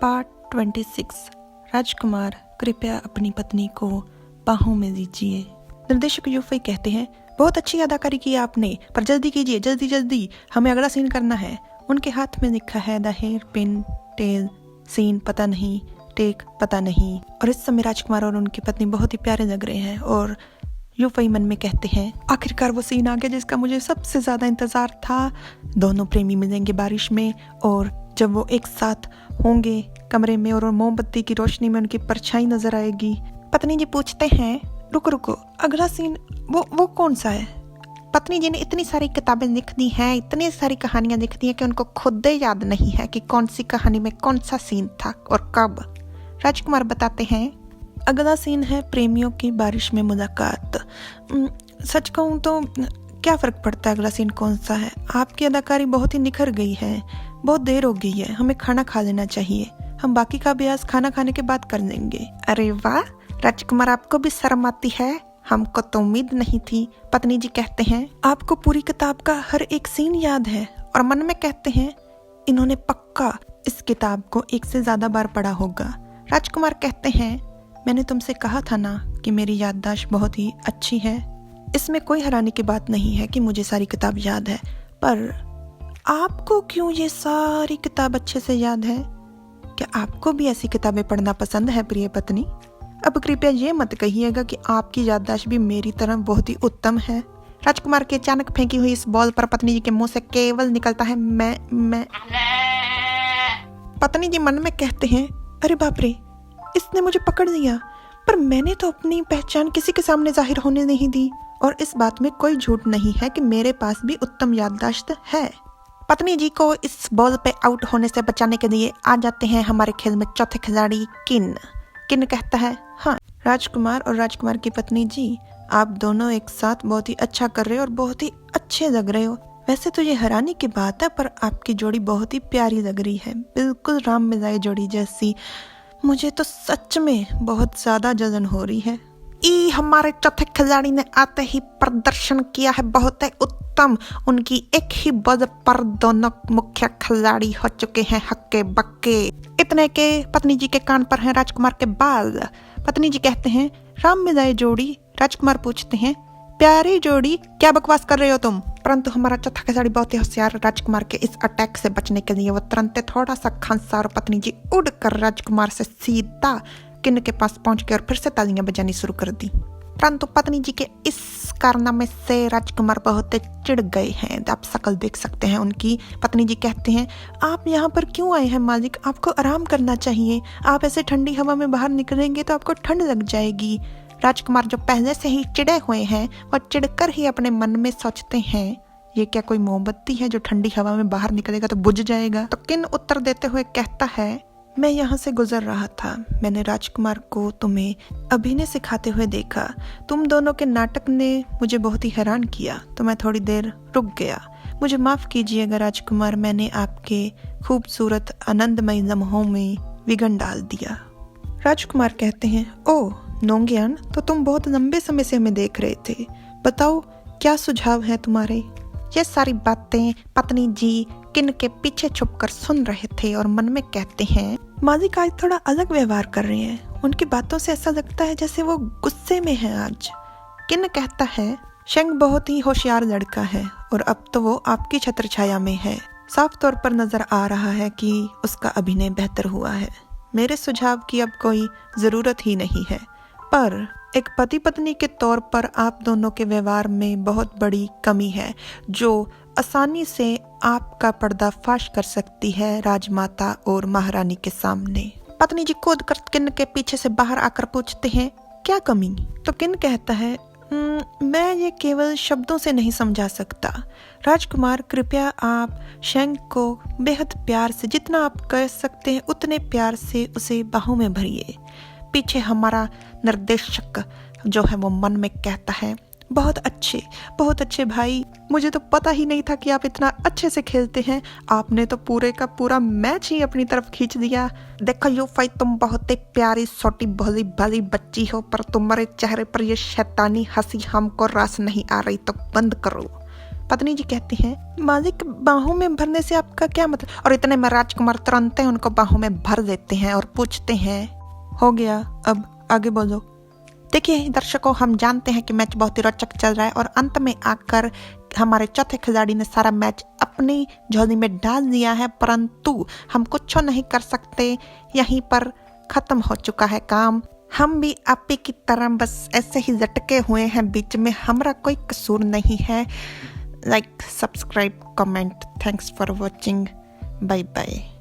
Part 26। राजकुमार, कृपया अपनी पत्नी को बाहों में लीजिए। निर्देशक यूफई कहते हैं, बहुत अच्छी अदाकारी की आपने, पर जल्दी कीजिए, जल्दी जल्दी, हमें अगला सीन करना है। उनके हाथ में लिखा है the hair pin tail seen पता नहीं, टेक पता नहीं। और इस समय राजकुमार और उनकी पत्नी बहुत ही प्यारे लग रहे हैं और यूफई मन में कहते हैं, आखिरकार वो सीन आ गया जिसका मुझे सबसे ज्यादा इंतजार था। दोनों प्रेमी मिलेंगे बारिश में और जब वो एक साथ होंगे कमरे में और मोमबत्ती की रोशनी में उनकी परछाई नजर आएगी। पत्नी जी पूछते हैं, रुको रुको, अगला सीन वो कौन सा है? पत्नी जी ने इतनी सारी किताबें लिख दी हैं, इतनी सारी कहानियां लिख दी हैं कि उनको खुद ही याद नहीं है कि कौन सी कहानी में कौन सा सीन था और कब। राजकुमार बताते हैं, अगला सीन है प्रेमियों की बारिश में मुलाकात। सच कहूँ तो क्या फर्क पड़ता है अगला सीन कौन सा है? आपकी अदाकारी बहुत ही निखर गई है, बहुत देर हो गई है, हमें खाना खा लेना चाहिए। हम बाकी का अभ्यास खाना खाने के बाद कर लेंगे। अरे वाह राजकुमार, आपको भी शर्म आती है? हमको तो उम्मीद नहीं थी। पत्नी जी कहते हैं, आपको पूरी किताब का हर एक सीन याद है। और मन में कहते हैं, इन्होंने पक्का इस किताब को एक से ज्यादा बार पढ़ा होगा। राजकुमार कहते हैं, मैंने तुमसे कहा था ना कि मेरी याददाश्त बहुत ही अच्छी है। इसमें कोई हैरानी की बात नहीं है कि मुझे सारी किताब याद है, पर आपको क्यों ये सारी किताब अच्छे से याद है? क्या आपको भी ऐसी किताबें पढ़ना पसंद है प्रिय पत्नी? अब कृपया ये मत कहिएगा कि आपकी याददाश्त भी मेरी तरह बहुत ही उत्तम है। राजकुमार के अचानक फेंकी हुई इस बॉल पर पत्नी जी के मुंह से केवल निकलता है मैं। पत्नी जी मन में कहते हैं, अरे बाप रे, इसने मुझे पकड़ लिया, पर मैंने तो अपनी पहचान किसी के सामने जाहिर होने नहीं दी। और इस बात में कोई झूठ नहीं है कि मेरे पास भी उत्तम याददाश्त है। पत्नी जी को इस बॉल पे आउट होने से बचाने के लिए आ जाते हैं हमारे खेल में चौथे खिलाड़ी किन कहता है, हाँ राजकुमार और राजकुमार की पत्नी जी, आप दोनों एक साथ बहुत ही अच्छा कर रहे हो और बहुत ही अच्छे लग रहे हो। वैसे तो ये हैरानी की बात है, पर आपकी जोड़ी बहुत ही प्यारी लग रही है, बिल्कुल राम मिलाई जोड़ी जैसी। मुझे तो सच में बहुत ज्यादा जलन हो रही है। हमारे चौथे खिलाड़ी ने आते ही प्रदर्शन किया है बहुत ही उत्तम। उनकी एक ही बॉल पर दोनों मुख्य खिलाड़ी हो चुके हैं हक्के बक्के। इतने के पत्नी जी के कान पर हैं राजकुमार के बाल। पत्नी जी कहते हैं, राम मिलाए जोड़ी। राजकुमार पूछते हैं, प्यारी जोड़ी, क्या बकवास कर रहे हो तुम? परंतु हमारा चौथा खिलाड़ी बहुत ही होशियार। राजकुमार के इस अटैक से बचने के लिए वो तुरंत थोड़ा सा खांसा और पत्नी जी उड़कर राजकुमार से सीधा किन के पास पहुंच गए और फिर से तालियां बजानी शुरू कर दी। परंतु पत्नी जी के इस कारनामे से राजकुमार बहुत चिढ़ गए हैं। आप शकल देख सकते हैं उनकी। पत्नी जी कहते हैं, आप यहाँ पर क्यों आए हैं मालिक? आपको आराम करना चाहिए। आप ऐसे ठंडी हवा में बाहर निकलेंगे तो आपको ठंड लग जाएगी। राजकुमार जो पहले से ही चिढ़े हुए हैं, वह चिढ़कर ही अपने मन में सोचते हैं, ये क्या कोई मोमबत्ती है जो ठंडी हवा में बाहर निकलेगा तो बुझ जाएगा? तो किन उत्तर देते हुए कहता है, मैं यहाँ से गुजर रहा था, मैंने राजकुमार को तुम्हें अभिनय सिखाते हुए देखा। तुम दोनों के नाटक ने मुझे बहुत ही हैरान किया, तो मैं थोड़ी देर रुक गया। मुझे माफ कीजिएगा राजकुमार, मैंने आपके खूबसूरत आनंदमय लम्हों में विघन डाल दिया। राजकुमार कहते हैं, ओह नोंगियान, तो तुम बहुत लंबे समय से हमें देख रहे थे। बताओ क्या सुझाव है तुम्हारे? ये सारी बातें पत्नी जी किन के पीछे छुपकर सुन रहे थे और मन में कहते हैं, मालिक आज थोड़ा अलग व्यवहार कर रहे हैं। उनकी बातों से ऐसा लगता है जैसे वो गुस्से में है आज। किन कहता है, शेंग बहुत ही होशियार लड़का है और अब तो वो आपकी छत्र छाया में है। साफ तौर पर नजर आ रहा है कि उसका अभिनय बेहतर हुआ है। मेरे सुझाव की अब कोई जरूरत ही नहीं है, पर एक पति पत्नी के तौर पर आप दोनों के व्यवहार में बहुत बड़ी कमी है जो आसानी से आपका पर्दाफाश कर सकती है राजमाता और महारानी के सामने। पत्नी जी कूद कर किन के पीछे से बाहर आकर पूछते हैं, क्या कमी? तो किन कहता है, मैं ये केवल शब्दों से नहीं समझा सकता। राजकुमार, कृपया आप शेंग को बेहद प्यार से, जितना आप कर सकते हैं उतने प्यार से उसे बाहों में भरिए। पीछे हमारा निर्देशक जो है वो मन में कहता है, बहुत अच्छे भाई, मुझे तो पता ही नहीं था कि आप इतना अच्छे से खेलते हैं। आपने तो पूरे का पूरा मैच ही अपनी तरफ खींच दिया। देखो यूफई, तुम बहुत ही प्यारी छोटी भोली भाली बच्ची हो, पर तुम्हारे चेहरे पर ये शैतानी हंसी हमको रास नहीं आ रही, तो बंद करो। पत्नी जी कहती हैं, मालिक बाहों में भरने से आपका क्या मतलब? और इतने में राजकुमार तुरंत उनको बाहों में भर देते हैं और पूछते हैं, हो गया, अब आगे बोलो। देखिए दर्शकों, हम जानते हैं कि मैच बहुत ही रोचक चल रहा है और अंत में आकर हमारे चौथे खिलाड़ी ने सारा मैच अपनी झोली में डाल दिया है, परंतु हम कुछ नहीं कर सकते, यहीं पर खत्म हो चुका है काम। हम भी आपी की तरह बस ऐसे ही लटके हुए हैं बीच में, हमारा कोई कसूर नहीं है। Like, subscribe, comment. Thanks for watching. Bye bye.